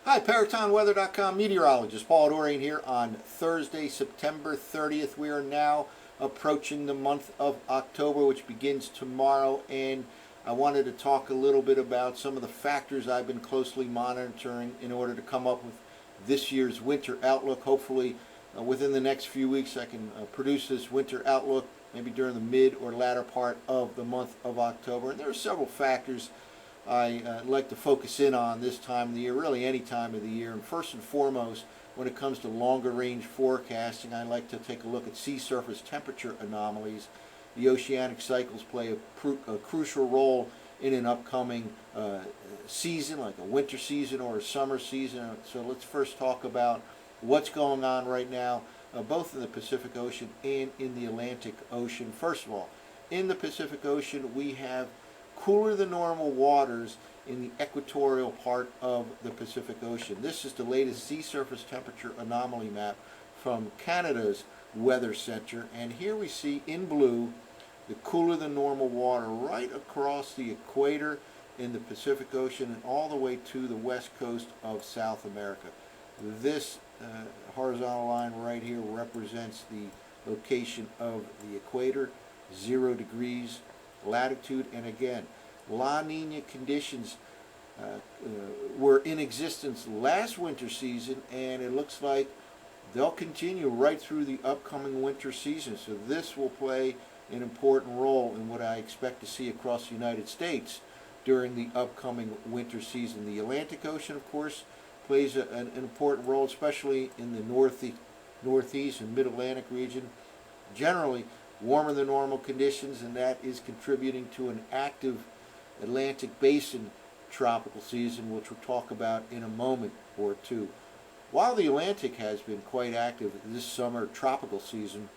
Hi, ParatonWeather.com meteorologist Paul Dorian here on Thursday, September 30th. We are now approaching the month of October, which begins tomorrow, and I wanted to talk a little bit about some of the factors I've been closely monitoring in order to come up with this year's winter outlook. Hopefully, within the next few weeks, I can produce this winter outlook, maybe during the mid or latter part of the month of October. And there are several factors I like to focus in on this time of the year, really any time of the year. And first and foremost, when it comes to longer range forecasting, I like to take a look at sea surface temperature anomalies. The oceanic cycles play a crucial role in an upcoming season, like a winter season or a summer season. So let's first talk about what's going on right now, both in the Pacific Ocean and in the Atlantic Ocean. First of all, in the Pacific Ocean, we have cooler than normal waters in the equatorial part of the Pacific Ocean. This is the latest sea surface temperature anomaly map from Canada's Weather Center, and here we see in blue the cooler than normal water right across the equator in the Pacific Ocean and all the way to the west coast of South America. This horizontal line right here represents the location of the equator, 0 degrees latitude, and again, La Nina conditions were in existence last winter season, and it looks like they'll continue right through the upcoming winter season. So this will play an important role in what I expect to see across the United States during the upcoming winter season. The Atlantic Ocean, of course, plays an important role, especially in the northeast and mid-Atlantic region. Generally, warmer than normal conditions, and that is contributing to an active Atlantic Basin tropical season, which we'll talk about in a moment or two. While the Atlantic has been quite active this summer tropical season,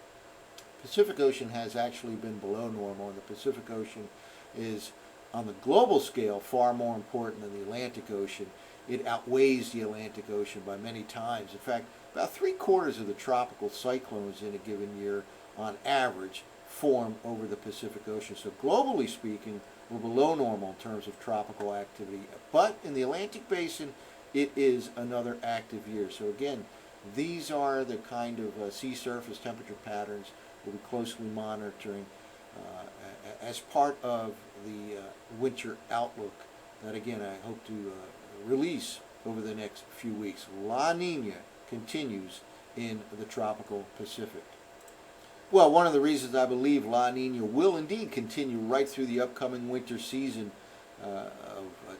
Pacific Ocean has actually been below normal, and the Pacific Ocean is, on the global scale, far more important than the Atlantic Ocean. It outweighs the Atlantic Ocean by many times. In fact, about 3/4 of the tropical cyclones in a given year on average form over the Pacific Ocean. So globally speaking, we're below normal in terms of tropical activity. But in the Atlantic Basin, it is another active year. So again, these are the kind of sea surface temperature patterns we'll be closely monitoring as part of the winter outlook that, again, I hope to release over the next few weeks. La Nina continues in the tropical Pacific. Well, one of the reasons I believe La Nina will indeed continue right through the upcoming winter season of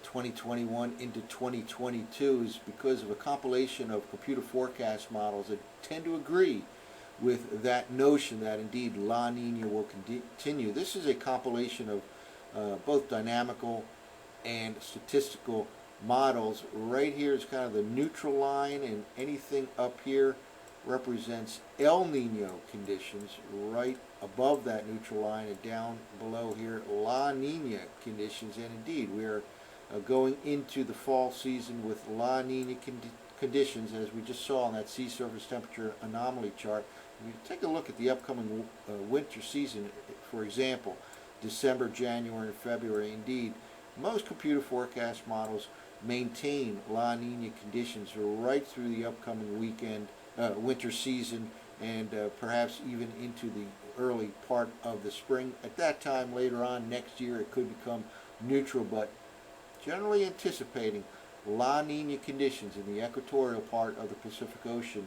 2021 into 2022 is because of a compilation of computer forecast models that tend to agree with that notion that indeed La Nina will continue. This is a compilation of both dynamical and statistical models. Right here is kind of the neutral line, and anything up here represents El Nino conditions. Right above that neutral line and down below here, La Nina conditions. And indeed, we are going into the fall season with La Nina conditions, as we just saw on that sea surface temperature anomaly chart. If you take a look at the upcoming winter season, for example, December, January, and February, indeed, most computer forecast models maintain La Nina conditions right through the upcoming winter season, and perhaps even into the early part of the spring. At that time, later on next year, it could become neutral, but generally anticipating La Nina conditions in the equatorial part of the Pacific Ocean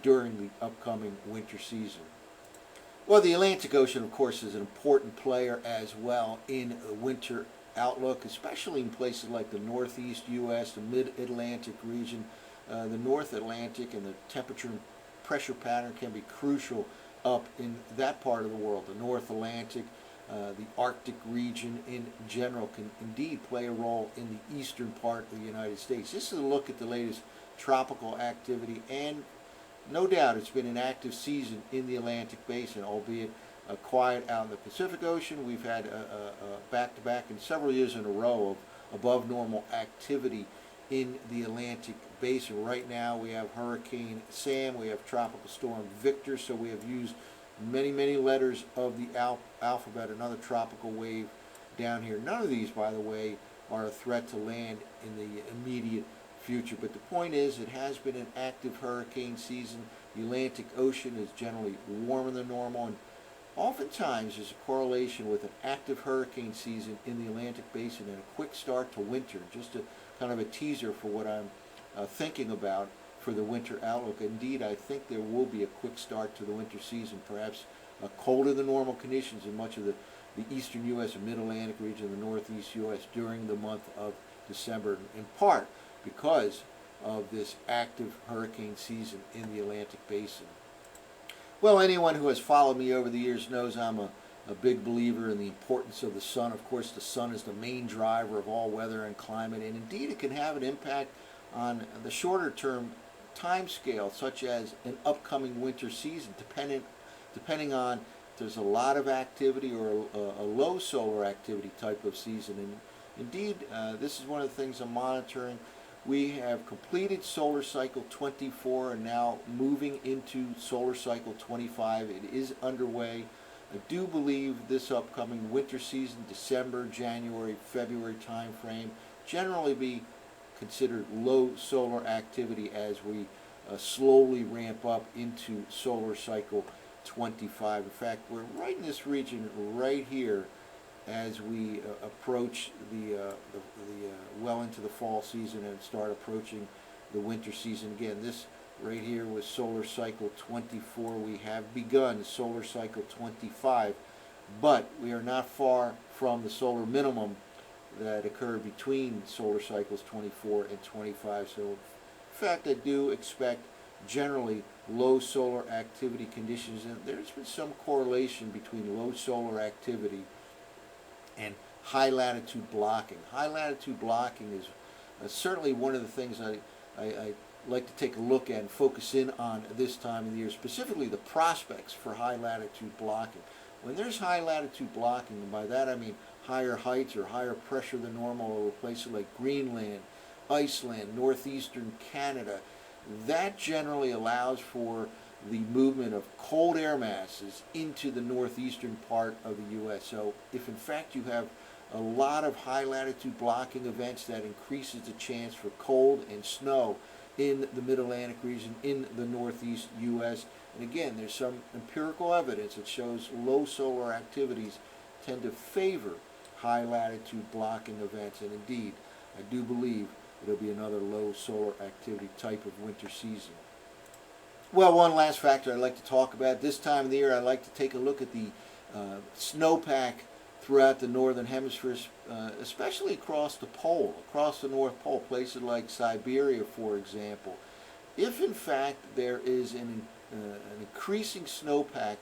during the upcoming winter season. Well, the Atlantic Ocean, of course, is an important player as well in the winter outlook, especially in places like the northeast U.S., the mid-Atlantic region. The North Atlantic and the temperature and pressure pattern can be crucial up in that part of the world. The North Atlantic, the Arctic region in general can indeed play a role in the eastern part of the United States. This is a look at the latest tropical activity, and no doubt it's been an active season in the Atlantic Basin, albeit quiet out in the Pacific Ocean. We've had back-to-back and several years in a row of above normal activity in the Atlantic Basin. Right now we have Hurricane Sam, we have Tropical Storm Victor, so we have used many letters of the alphabet, another tropical wave down here. None of these, by the way, are a threat to land in the immediate future. But the point is, it has been an active hurricane season. The Atlantic Ocean is generally warmer than normal, and oftentimes there's a correlation with an active hurricane season in the Atlantic Basin and a quick start to winter. Just a kind of a teaser for what I'm thinking about for the winter outlook. Indeed, I think there will be a quick start to the winter season, perhaps colder than normal conditions in much of the eastern U.S. and mid-Atlantic region, the northeast U.S. during the month of December, in part because of this active hurricane season in the Atlantic Basin. Well, anyone who has followed me over the years knows I'm a big believer in the importance of the sun. Of course, the sun is the main driver of all weather and climate, and indeed it can have an impact on the shorter term time scale, such as an upcoming winter season, depending on if there's a lot of activity or a low solar activity type of season. And indeed, this is one of the things I'm monitoring. We have completed solar cycle 24 and now moving into solar cycle 25. It is underway. I do believe this upcoming winter season, December, January, February time frame, generally be considered low solar activity as we slowly ramp up into solar cycle 25. In fact, we're right in this region right here as we approach well into the fall season and start approaching the winter season. Again, this right here was solar cycle 24. We have begun solar cycle 25, but we are not far from the solar minimum that occurred between solar cycles 24 and 25. So in fact, I do expect generally low solar activity conditions, and there's been some correlation between low solar activity and high latitude blocking. High latitude blocking is certainly one of the things I like to take a look at and focus in on this time of the year, specifically the prospects for high latitude blocking. When there's high latitude blocking, and by that I mean higher heights or higher pressure than normal over places like Greenland, Iceland, northeastern Canada, that generally allows for the movement of cold air masses into the northeastern part of the U.S. So if in fact you have a lot of high latitude blocking events, that increases the chance for cold and snow in the mid-Atlantic region, in the northeast U.S. And again, there's some empirical evidence that shows low solar activities tend to favor high latitude blocking events, and indeed, I do believe it'll be another low solar activity type of winter season. Well, one last factor I'd like to talk about. This time of the year, I'd like to take a look at the snowpack throughout the northern hemisphere, especially across the pole, across the North Pole, places like Siberia, for example. If in fact there is an increasing snowpack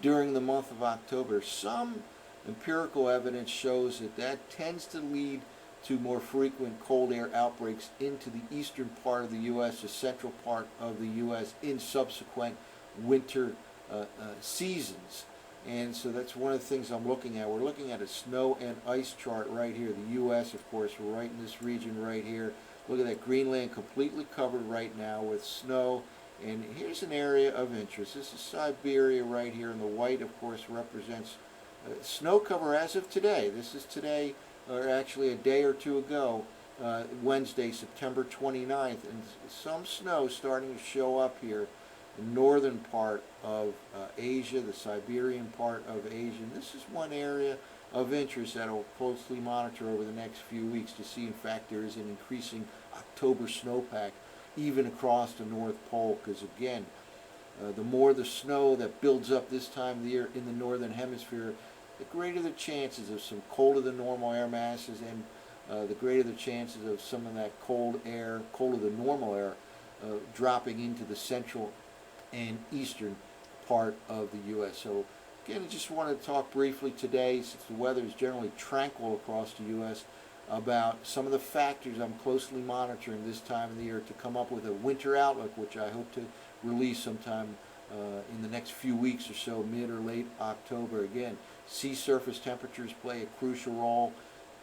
during the month of October, some empirical evidence shows that tends to lead to more frequent cold air outbreaks into the eastern part of the U.S., the central part of the U.S. in subsequent winter seasons. And so that's one of the things I'm looking at. We're looking at a snow and ice chart right here. The U.S., of course, we're right in this region right here. Look at that, Greenland completely covered right now with snow. And here's an area of interest. This is Siberia right here, and the white, of course, represents snow cover as of today. This is today, or actually a day or two ago, Wednesday, September 29th, and some snow starting to show up here in the northern part of Asia, the Siberian part of Asia. And this is one area of interest that I'll closely monitor over the next few weeks to see, in fact, there is an increasing October snowpack even across the North Pole, because again, the more the snow that builds up this time of the year in the northern hemisphere, the greater the chances of some colder than normal air masses, and the greater the chances of some of that cold air, colder than normal air, dropping into the central and eastern part of the U.S. So again, I just wanted to talk briefly today, since the weather is generally tranquil across the U.S., about some of the factors I'm closely monitoring this time of the year to come up with a winter outlook, which I hope to release sometime in the next few weeks or so, mid or late October. Again, sea surface temperatures play a crucial role.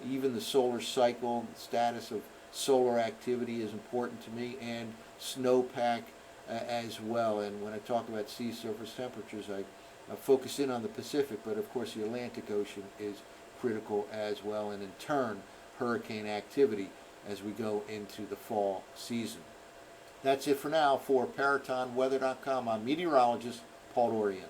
Even the solar cycle, the status of solar activity is important to me, and snowpack as well. And when I talk about sea surface temperatures, I focus in on the Pacific, but of course the Atlantic Ocean is critical as well, and in turn, hurricane activity as we go into the fall season. That's it for now. For ParatonWeather.com, I'm meteorologist Paul Dorian.